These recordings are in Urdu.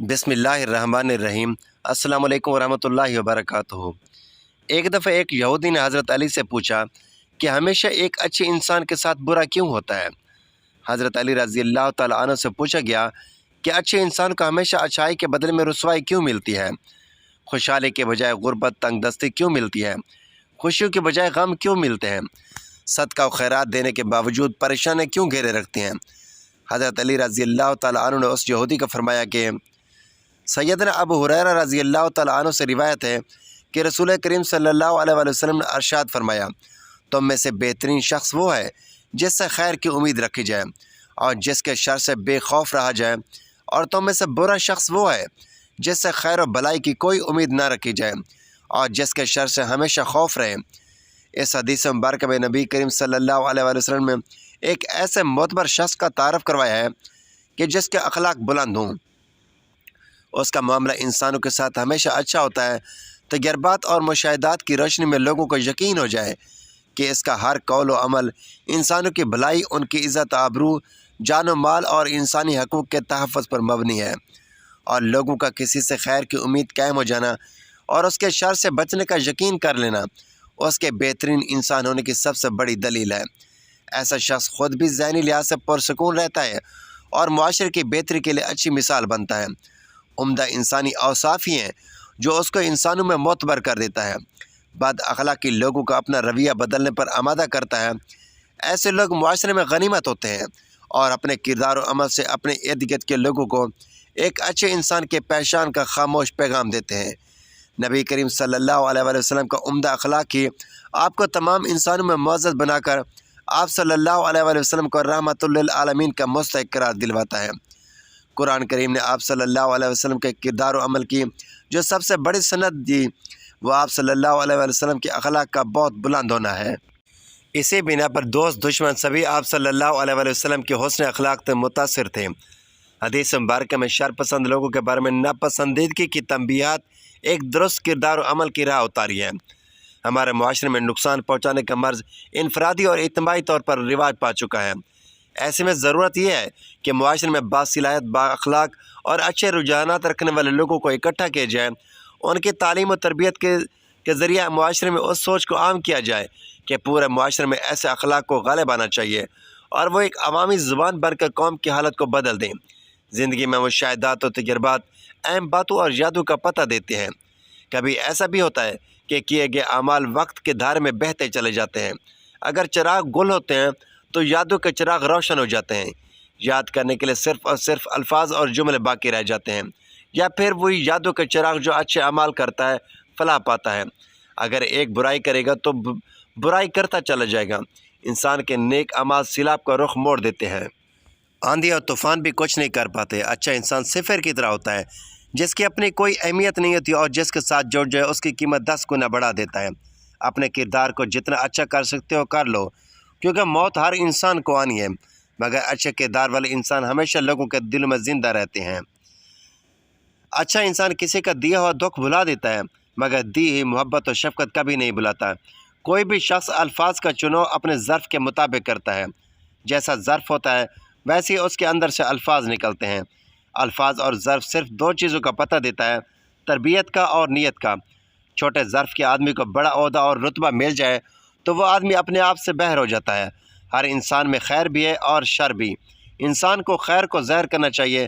بسم اللہ الرحمن الرحیم۔ السلام علیکم ورحمۃ اللہ وبرکاتہ۔ ایک دفعہ ایک یہودی نے حضرت علی سے پوچھا کہ ہمیشہ ایک اچھے انسان کے ساتھ برا کیوں ہوتا ہے؟ حضرت علی رضی اللہ تعالیٰ عنہ سے پوچھا گیا کہ اچھے انسان کو ہمیشہ اچھائی کے بدلے میں رسوائی کیوں ملتی ہے؟ خوشحالی کے بجائے غربت، تنگ دستی کیوں ملتی ہے؟ خوشیوں کے بجائے غم کیوں ملتے ہیں؟ صدقہ و خیرات دینے کے باوجود پریشانیاں کیوں گھیرے رکھتے ہیں؟ حضرت علی رضی اللہ تعالیٰ عنہ نے اس یہودی کو فرمایا کہ سیدنا ابو ہریرہ رضی اللہ تعالیٰ عنہ سے روایت ہے کہ رسول کریم صلی اللہ علیہ وآلہ وسلم نے ارشاد فرمایا، تم میں سے بہترین شخص وہ ہے جس سے خیر کی امید رکھی جائے اور جس کے شر سے بے خوف رہا جائے، اور تم میں سے برا شخص وہ ہے جس سے خیر و بلائی کی کوئی امید نہ رکھی جائے اور جس کے شر سے ہمیشہ خوف رہے۔ اس حدیث مبارکہ میں نبی کریم صلی اللہ علیہ وآلہ وسلم نے ایک ایسے معتبر شخص کا تعارف کروایا ہے کہ جس کے اخلاق بلند ہوں، اس کا معاملہ انسانوں کے ساتھ ہمیشہ اچھا ہوتا ہے، تجربات اور مشاہدات کی روشنی میں لوگوں کو یقین ہو جائے کہ اس کا ہر قول و عمل انسانوں کی بھلائی، ان کی عزت آبرو، جان و مال اور انسانی حقوق کے تحفظ پر مبنی ہے، اور لوگوں کا کسی سے خیر کی امید قائم ہو جانا اور اس کے شر سے بچنے کا یقین کر لینا اس کے بہترین انسان ہونے کی سب سے بڑی دلیل ہے۔ ایسا شخص خود بھی ذہنی لحاظ سے پرسکون رہتا ہے اور معاشرے کی بہتری کے لیے اچھی مثال بنتا ہے۔ عمدہ انسانی اوصاف ہی ہیں جو اس کو انسانوں میں معتبر کر دیتا ہے، بد اخلاقی لوگوں کا اپنا رویہ بدلنے پر آمادہ کرتا ہے۔ ایسے لوگ معاشرے میں غنیمت ہوتے ہیں اور اپنے کردار و عمل سے اپنے ارد گرد کے لوگوں کو ایک اچھے انسان کے پہچان کا خاموش پیغام دیتے ہیں۔ نبی کریم صلی اللہ علیہ وآلہ وسلم کا عمدہ اخلاق ہی آپ کو تمام انسانوں میں معزز بنا کر آپ صلی اللہ علیہ وآلہ وسلم کو رحمت للعالمین کا مستحق قرار دلواتا ہے۔ قرآن کریم نے آپ صلی اللہ علیہ وسلم کے کردار و عمل کی جو سب سے بڑی سند دی، وہ آپ صلی اللہ علیہ وآلہ وسلم کے اخلاق کا بہت بلند ہونا ہے۔ اسی بنا پر دوست دشمن سبھی آپ صلی اللہ علیہ وآلہ وسلم کے حسن اخلاق سے متاثر تھے۔ حدیث مبارکہ میں شر پسند لوگوں کے بارے میں ناپسندیدگی کی تنبیہات ایک درست کردار و عمل کی راہ اتاری ہے۔ ہمارے معاشرے میں نقصان پہنچانے کا مرض انفرادی اور اجتماعی طور پر رواج پا چکا ہے۔ ایسے میں ضرورت یہ ہے کہ معاشرے میں باصلاحیت، با اخلاق اور اچھے رجحانات رکھنے والے لوگوں کو اکٹھا کیا جائے، ان کی تعلیم و تربیت کے ذریعہ معاشرے میں اس سوچ کو عام کیا جائے کہ پورے معاشرے میں ایسے اخلاق کو غالب آنا چاہیے اور وہ ایک عوامی زبان بن کر قوم کی حالت کو بدل دیں۔ زندگی میں مشاہدات و تجربات اہم باتوں اور یادوں کا پتہ دیتے ہیں۔ کبھی ایسا بھی ہوتا ہے کہ کیے گئے اعمال وقت کے دھارے میں بہتے چلے جاتے ہیں۔ اگر چراغ گل ہوتے ہیں تو یادوں کے چراغ روشن ہو جاتے ہیں، یاد کرنے کے لیے صرف اور صرف الفاظ اور جملے باقی رہ جاتے ہیں، یا پھر وہی یادوں کے چراغ جو اچھے اعمال کرتا ہے فلاح پاتا ہے۔ اگر ایک برائی کرے گا تو برائی کرتا چلا جائے گا۔ انسان کے نیک اعمال سیلاب کا رخ موڑ دیتے ہیں، آندھی اور طوفان بھی کچھ نہیں کر پاتے۔ اچھا انسان صفر کی طرح ہوتا ہے جس کی اپنی کوئی اہمیت نہیں ہوتی اور جس کے ساتھ جڑ جائے اس کی قیمت 10 گنا بڑھا دیتا ہے۔ اپنے کردار کو جتنا اچھا کر سکتے ہو کر لو، کیونکہ موت ہر انسان کو آنی ہے، مگر اچھے کردار والے انسان ہمیشہ لوگوں کے دلوں میں زندہ رہتے ہیں۔ اچھا انسان کسی کا دیا ہوا دکھ بھلا دیتا ہے، مگر دی ہوئی محبت و شفقت کبھی نہیں بھلاتا۔ کوئی بھی شخص الفاظ کا چناؤ اپنے ظرف کے مطابق کرتا ہے، جیسا ظرف ہوتا ہے ویسے ہی اس کے اندر سے الفاظ نکلتے ہیں۔ الفاظ اور ظرف صرف دو چیزوں کا پتہ دیتا ہے، تربیت کا اور نیت کا۔ چھوٹے ظرف کے آدمی کو بڑا عہدہ اور رتبہ مل جائے تو وہ آدمی اپنے آپ سے باہر ہو جاتا ہے۔ ہر انسان میں خیر بھی ہے اور شر بھی۔ انسان کو خیر کو ظاہر کرنا چاہیے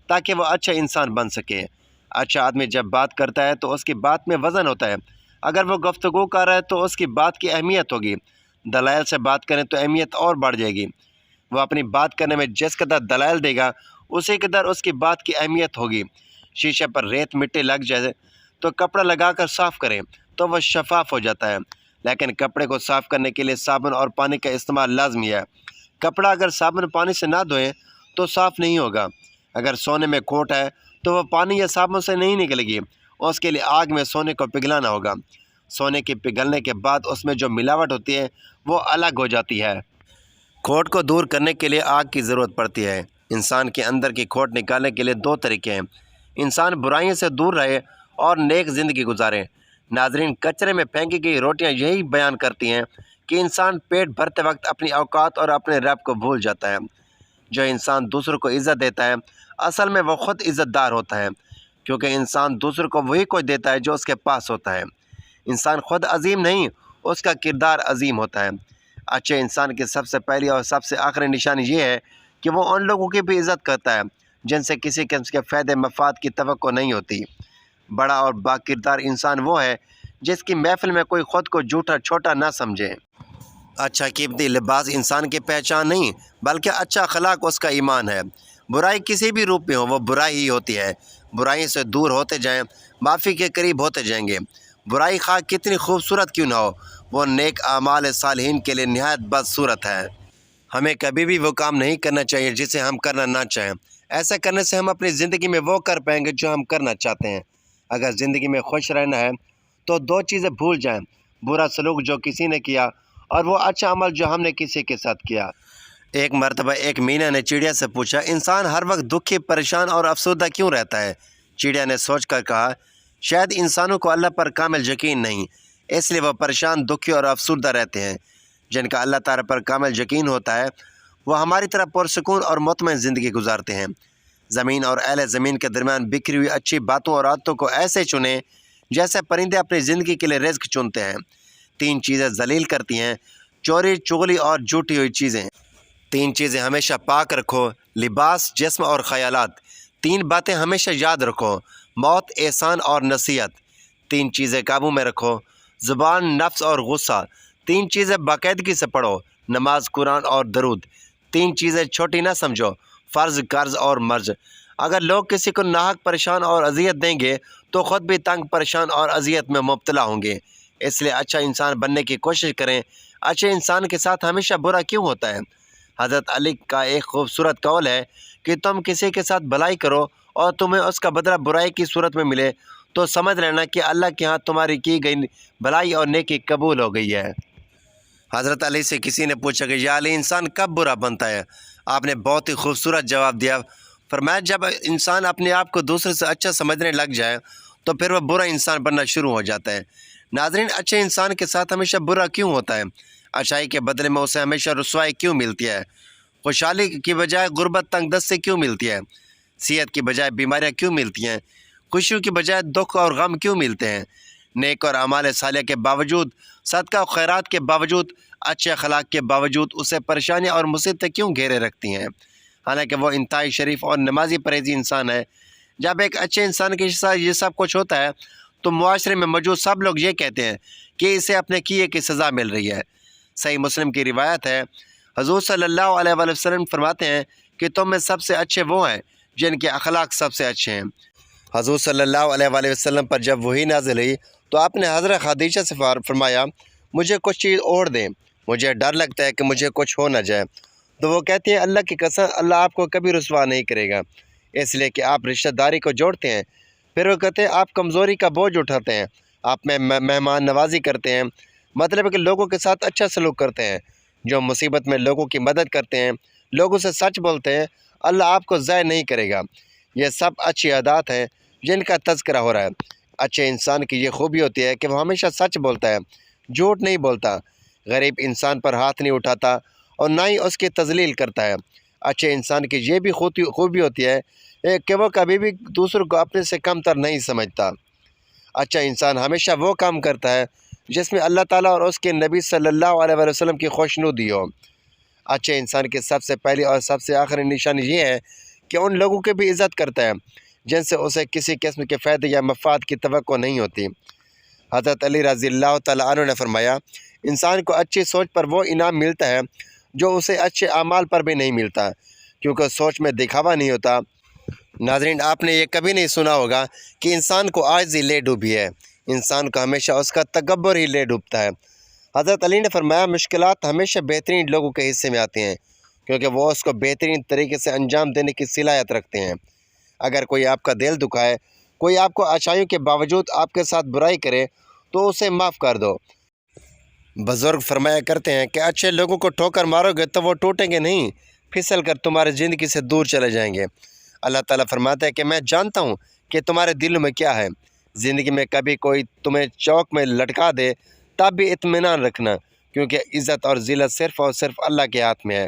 تاکہ وہ اچھا انسان بن سکے۔ اچھا آدمی جب بات کرتا ہے تو اس کی بات میں وزن ہوتا ہے۔ اگر وہ گفتگو کر رہا ہے تو اس کی بات کی اہمیت ہوگی۔ دلائل سے بات کریں تو اہمیت اور بڑھ جائے گی۔ وہ اپنی بات کرنے میں جس قدر دلائل دے گا اسی قدر اس کی بات کی اہمیت ہوگی۔ شیشے پر ریت مٹی لگ جائے تو کپڑا لگا کر صاف کریں تو وہ شفاف ہو جاتا ہے، لیکن کپڑے کو صاف کرنے کے لیے صابن اور پانی کا استعمال لازمی ہے۔ کپڑا اگر صابن پانی سے نہ دھوئیں تو صاف نہیں ہوگا۔ اگر سونے میں کھوٹ ہے تو وہ پانی یا صابن سے نہیں نکلے گی، اس کے لیے آگ میں سونے کو پگھلانا ہوگا۔ سونے کے پگھلنے کے بعد اس میں جو ملاوٹ ہوتی ہے وہ الگ ہو جاتی ہے۔ کھوٹ کو دور کرنے کے لیے آگ کی ضرورت پڑتی ہے۔ انسان کے اندر کی کھوٹ نکالنے کے لیے دو طریقے ہیں، انسان برائیوں سے دور رہے اور نیک زندگی گزارے۔ ناظرین، کچرے میں پھینکی گئی روٹیاں یہی بیان کرتی ہیں کہ انسان پیٹ بھرتے وقت اپنی اوقات اور اپنے رب کو بھول جاتا ہے۔ جو انسان دوسروں کو عزت دیتا ہے اصل میں وہ خود عزت دار ہوتا ہے، کیونکہ انسان دوسروں کو وہی کچھ دیتا ہے جو اس کے پاس ہوتا ہے۔ انسان خود عظیم نہیں، اس کا کردار عظیم ہوتا ہے۔ اچھے انسان کی سب سے پہلی اور سب سے آخری نشانی یہ ہے کہ وہ ان لوگوں کی بھی عزت کرتا ہے جن سے کسی قسم کے فائدے مفاد کی توقع نہیں ہوتی۔ بڑا اور با کردار انسان وہ ہے جس کی محفل میں کوئی خود کو جھوٹا چھوٹا نہ سمجھے۔ اچھا قیمتی لباس انسان کی پہچان نہیں بلکہ اچھا اخلاق اس کا ایمان ہے۔ برائی کسی بھی روپ میں ہو وہ برائی ہی ہوتی ہے۔ برائی سے دور ہوتے جائیں، معافی کے قریب ہوتے جائیں گے۔ برائی خواہ کتنی خوبصورت کیوں نہ ہو، وہ نیک اعمال صالحین کے لیے نہایت بدصورت ہے۔ ہمیں کبھی بھی وہ کام نہیں کرنا چاہیے جسے ہم کرنا نہ چاہیں۔ ایسا کرنے سے ہم اپنی زندگی میں وہ کر پائیں گے جو ہم کرنا چاہتے ہیں۔ اگر زندگی میں خوش رہنا ہے تو دو چیزیں بھول جائیں، برا سلوک جو کسی نے کیا اور وہ اچھا عمل جو ہم نے کسی کے ساتھ کیا۔ ایک مرتبہ ایک مینا نے چڑیا سے پوچھا، انسان ہر وقت دکھی، پریشان اور افسردہ کیوں رہتا ہے؟ چڑیا نے سوچ کر کہا، شاید انسانوں کو اللہ پر کامل یقین نہیں، اس لیے وہ پریشان، دکھی اور افسردہ رہتے ہیں۔ جن کا اللہ تعالیٰ پر کامل یقین ہوتا ہے وہ ہماری طرح پرسکون اور مطمئن زندگی گزارتے ہیں۔ زمین اور اہل زمین کے درمیان بکھری ہوئی اچھی باتوں اور عادتوں کو ایسے چنیں جیسے پرندے اپنی زندگی کے لیے رزق چنتے ہیں۔ تین چیزیں ذلیل کرتی ہیں، چوری، چغلی اور جھوٹی ہوئی چیزیں۔ تین چیزیں ہمیشہ پاک رکھو، لباس، جسم اور خیالات۔ تین باتیں ہمیشہ یاد رکھو، موت، احسان اور نصیحت۔ تین چیزیں قابو میں رکھو، زبان، نفس اور غصہ۔ تین چیزیں باقاعدگی سے پڑھو، نماز، قرآن اور درود۔ تین چیزیں چھوٹی نہ سمجھو، فرض، قرض اور مرض۔ اگر لوگ کسی کو ناحق پریشان اور اذیت دیں گے تو خود بھی تنگ، پریشان اور اذیت میں مبتلا ہوں گے۔ اس لیے اچھا انسان بننے کی کوشش کریں۔ اچھے انسان کے ساتھ ہمیشہ برا کیوں ہوتا ہے؟ حضرت علی کا ایک خوبصورت قول ہے کہ تم کسی کے ساتھ بھلائی کرو اور تمہیں اس کا بدلہ برائی کی صورت میں ملے تو سمجھ لینا کہ اللہ کے ہاں تمہاری کی گئی بھلائی اور نیکی قبول ہو گئی ہے۔ حضرت علی سے کسی نے پوچھا کہ یا علی، انسان کب برا بنتا ہے؟ آپ نے بہت ہی خوبصورت جواب دیا، فرمایا جب انسان اپنے آپ کو دوسرے سے اچھا سمجھنے لگ جائے تو پھر وہ برا انسان بننا شروع ہو جاتا ہے۔ ناظرین، اچھے انسان کے ساتھ ہمیشہ برا کیوں ہوتا ہے؟ اچھائی کے بدلے میں اسے ہمیشہ رسوائی کیوں ملتی ہے؟ خوشحالی کی بجائے غربت، تنگ دستی کیوں ملتی ہے؟ صحت کی بجائے بیماریاں کیوں ملتی ہیں؟ خوشیوں کی بجائے دکھ اور غم کیوں ملتے ہیں؟ نیک اور اعمال صالحہ کے باوجود، صدقہ و خیرات کے باوجود، اچھے اخلاق کے باوجود اسے پریشانیاں اور مصیبتیں کیوں گھیرے رکھتی ہیں؟ حالانکہ وہ انتہائی شریف اور نمازی پرہیزی انسان ہے۔ جب ایک اچھے انسان کے ساتھ یہ سب کچھ ہوتا ہے تو معاشرے میں موجود سب لوگ یہ کہتے ہیں کہ اسے اپنے کیے کی سزا مل رہی ہے۔ صحیح مسلم کی روایت ہے، حضور صلی اللہ علیہ وآلہ وسلم فرماتے ہیں کہ تم میں سب سے اچھے وہ ہیں جن کے اخلاق سب سے اچھے ہیں۔ حضور صلی اللہ علیہ وآلہ وسلم پر جب وحی نازل ہوئی تو آپ نے حضرت خدیجہ سے فرمایا، مجھے کچھ چیز اوڑھ دیں، مجھے ڈر لگتا ہے کہ مجھے کچھ ہو نہ جائے۔ تو وہ کہتی ہیں، اللہ کی قسم، اللہ آپ کو کبھی رسوا نہیں کرے گا، اس لیے کہ آپ رشتہ داری کو جوڑتے ہیں۔ پھر وہ کہتے ہیں، آپ کمزوری کا بوجھ اٹھاتے ہیں، آپ میں مہمان نوازی کرتے ہیں، مطلب ہے کہ لوگوں کے ساتھ اچھا سلوک کرتے ہیں، جو مصیبت میں لوگوں کی مدد کرتے ہیں، لوگوں سے سچ بولتے ہیں، اللہ آپ کو ضائع نہیں کرے گا۔ یہ سب اچھی عادات ہیں جن کا تذکرہ ہو رہا ہے۔ اچھے انسان کی یہ خوبی ہوتی ہے کہ وہ ہمیشہ سچ بولتا ہے، جھوٹ نہیں بولتا، غریب انسان پر ہاتھ نہیں اٹھاتا اور نہ ہی اس کی تذلیل کرتا ہے۔ اچھے انسان کی یہ بھی خوبی ہوتی ہے کہ وہ کبھی بھی دوسروں کو اپنے سے کم تر نہیں سمجھتا۔ اچھا انسان ہمیشہ وہ کام کرتا ہے جس میں اللہ تعالیٰ اور اس کے نبی صلی اللہ علیہ وسلم کی خوشنودی ہو۔ اچھے انسان کی سب سے پہلی اور سب سے آخری نشانی یہ ہے کہ ان لوگوں کی بھی عزت کرتا ہے جن سے اسے کسی قسم کے فائدے یا مفاد کی توقع نہیں ہوتی۔ حضرت علی رضی اللہ تعالیٰ عنہ نے فرمایا، انسان کو اچھی سوچ پر وہ انعام ملتا ہے جو اسے اچھے اعمال پر بھی نہیں ملتا، کیونکہ سوچ میں دکھاوا نہیں ہوتا۔ ناظرین، آپ نے یہ کبھی نہیں سنا ہوگا کہ انسان کو عاجزی لے ڈوبی ہے، انسان کو ہمیشہ اس کا تکبر ہی لے ڈوبتا ہے۔ حضرت علی نے فرمایا، مشکلات ہمیشہ بہترین لوگوں کے حصے میں آتی ہیں، کیونکہ وہ اس کو بہترین طریقے سے انجام دینے کی صلاحیت رکھتے ہیں۔ اگر کوئی آپ کا دل دکھائے، کوئی آپ کو اچھائیوں کے باوجود آپ کے ساتھ برائی کرے تو اسے معاف کر دو۔ بزرگ فرمایا کرتے ہیں کہ اچھے لوگوں کو ٹھوکر مارو گے تو وہ ٹوٹیں گے نہیں، پھسل کر تمہاری زندگی سے دور چلے جائیں گے۔ اللہ تعالیٰ فرماتا ہے کہ میں جانتا ہوں کہ تمہارے دلوں میں کیا ہے۔ زندگی میں کبھی کوئی تمہیں چوک میں لٹکا دے تب بھی اطمینان رکھنا، کیونکہ عزت اور ذلت صرف اور صرف اللہ کے ہاتھ میں ہے۔